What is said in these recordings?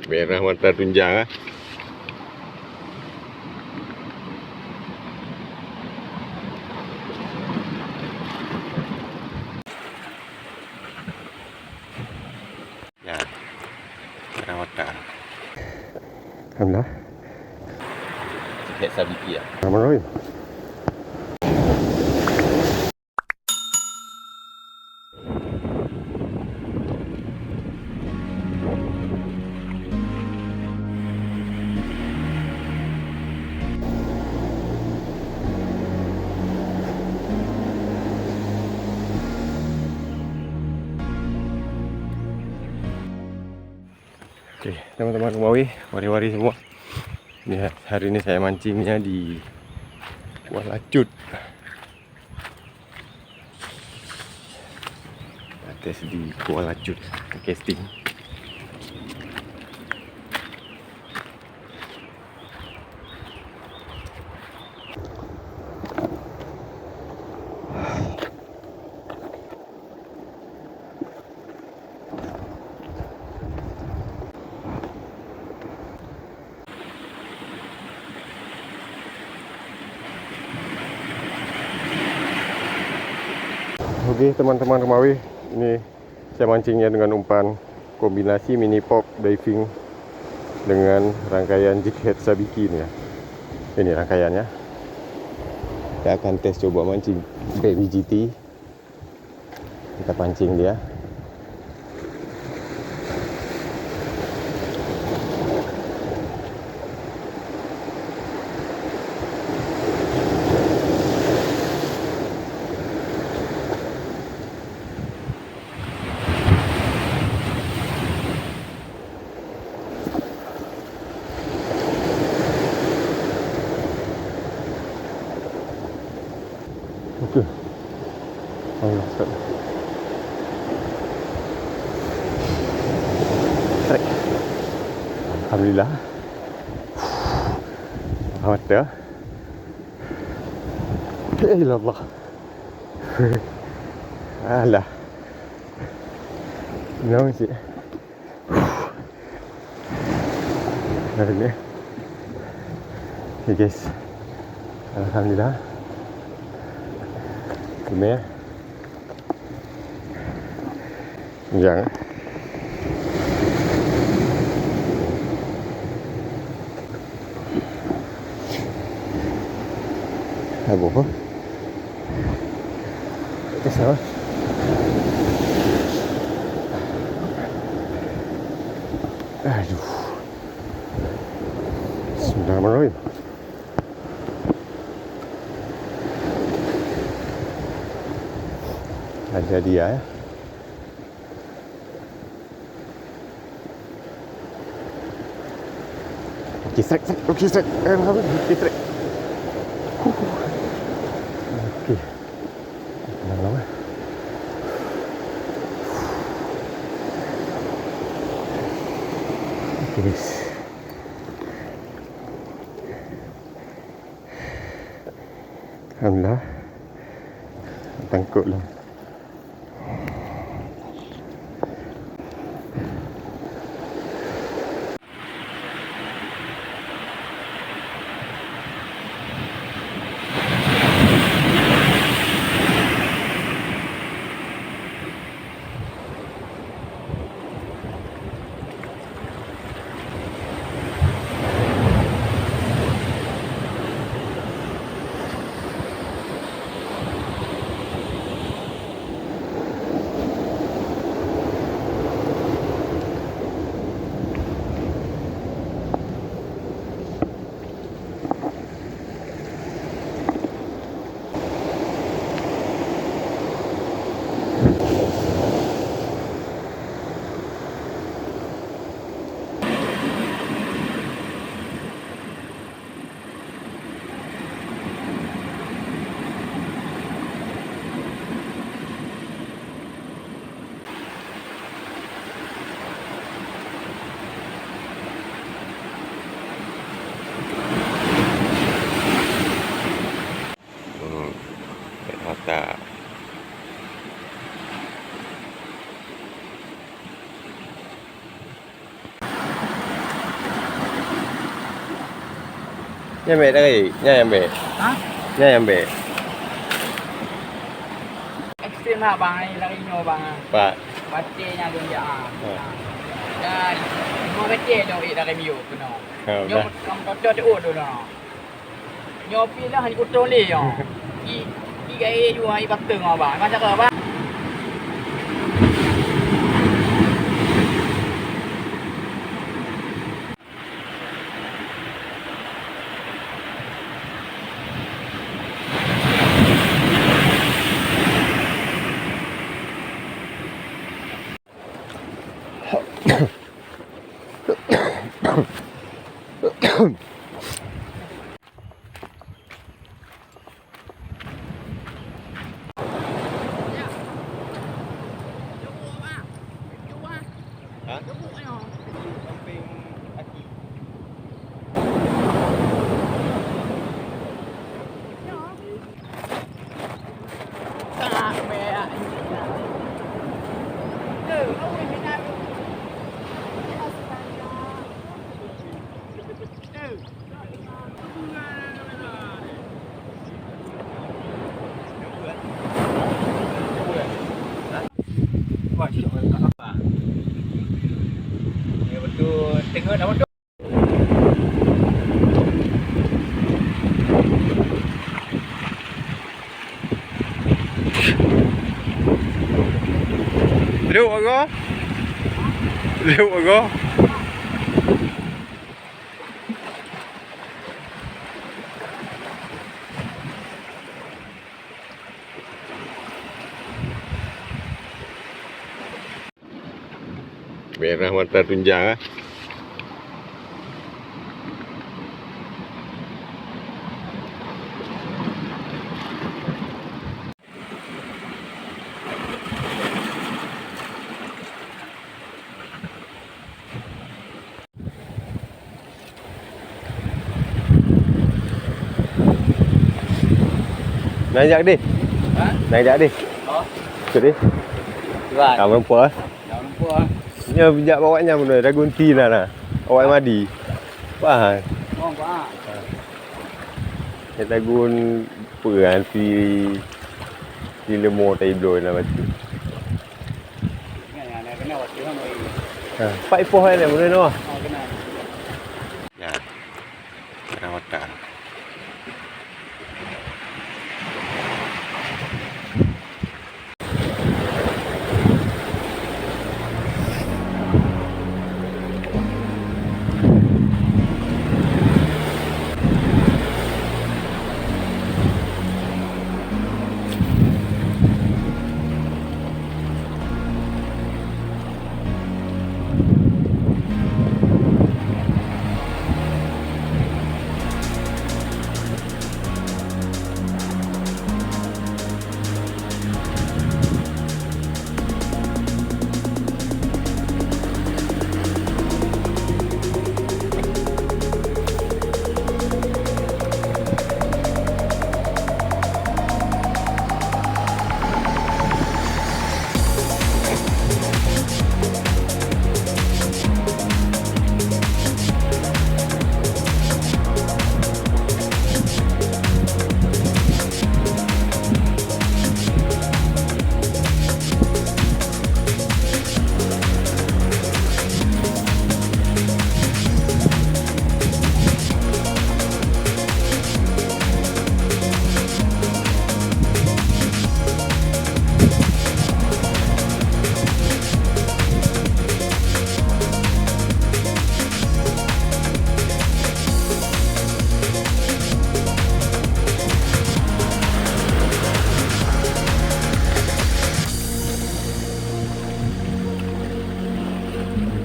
Merah mata tunjang Ya, merah mata. Alhamdulillah. Sikit sabiki ya. Ramai. Okey, teman-teman Rumawi, wari-wari semua. Ini hari ini saya mancingnya di Kuala Cut. Atas di Kuala Cut casting. Okey teman-teman Rumawi, ini saya mancingnya dengan umpan kombinasi mini pop diving dengan rangkaian jig head sabiki ni ya. Ini rangkaiannya. Saya akan tes coba mancing baby GT. Kita pancing dia. Okey. Allah Ustaz. Tarik. Alhamdulillah. Mata. Ya Allah. Alah. Nampak sih. Hari ni. Okay guys. Alhamdulillah. Ini ya. Jangan. Apa? Itu salah. Aduh. Bismillahirrahmanirrahim. Ada dia ya. Okey, strike. Okey, strike. Okey, strike. Okey. Lama-lama. Okey, guys. Alhamdulillah. Tangkuplah. Nyambe lagi. Nyambe. Ha? Nyambe. Ekstrim lah bang, ni lari nyo bang. Pak. Batiknya dia dia. Ha. Dan mau batik dong dari miu kena. Ha, Nyo dah. kam kota tu tu lah. Nyo pi lah ni kota le yo. I gai ju ai bateng bang. Macam apa bang? Ha? Samping kaki. Tak merah. Tu, awak ni nak. Wah, syok tak apa. Ya betul, tengok dah betul. Duduk aku. Duduk aku. Merah mata tunjang ah. Naik jak đi. Ha? Naik jak đi. Oh, Ikut đi. kuat. Kamu lupa. Dah lupa. Nya bijak bawanya benar Dragon Tea lah. Awak madi. Faham? Oh, kuat. Cái Dragon peran si lemo tai blow lah macam. Ni kena waktu kan oi. Ha, pai poh ni benar no. Oh, kena. Ya. Perawatan.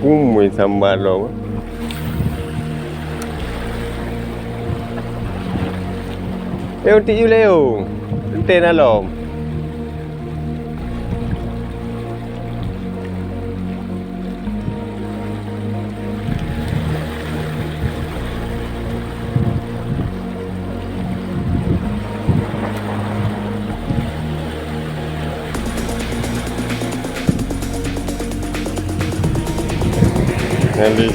Kumui sambal lo. Unti you leo. Ente na lo. Nanti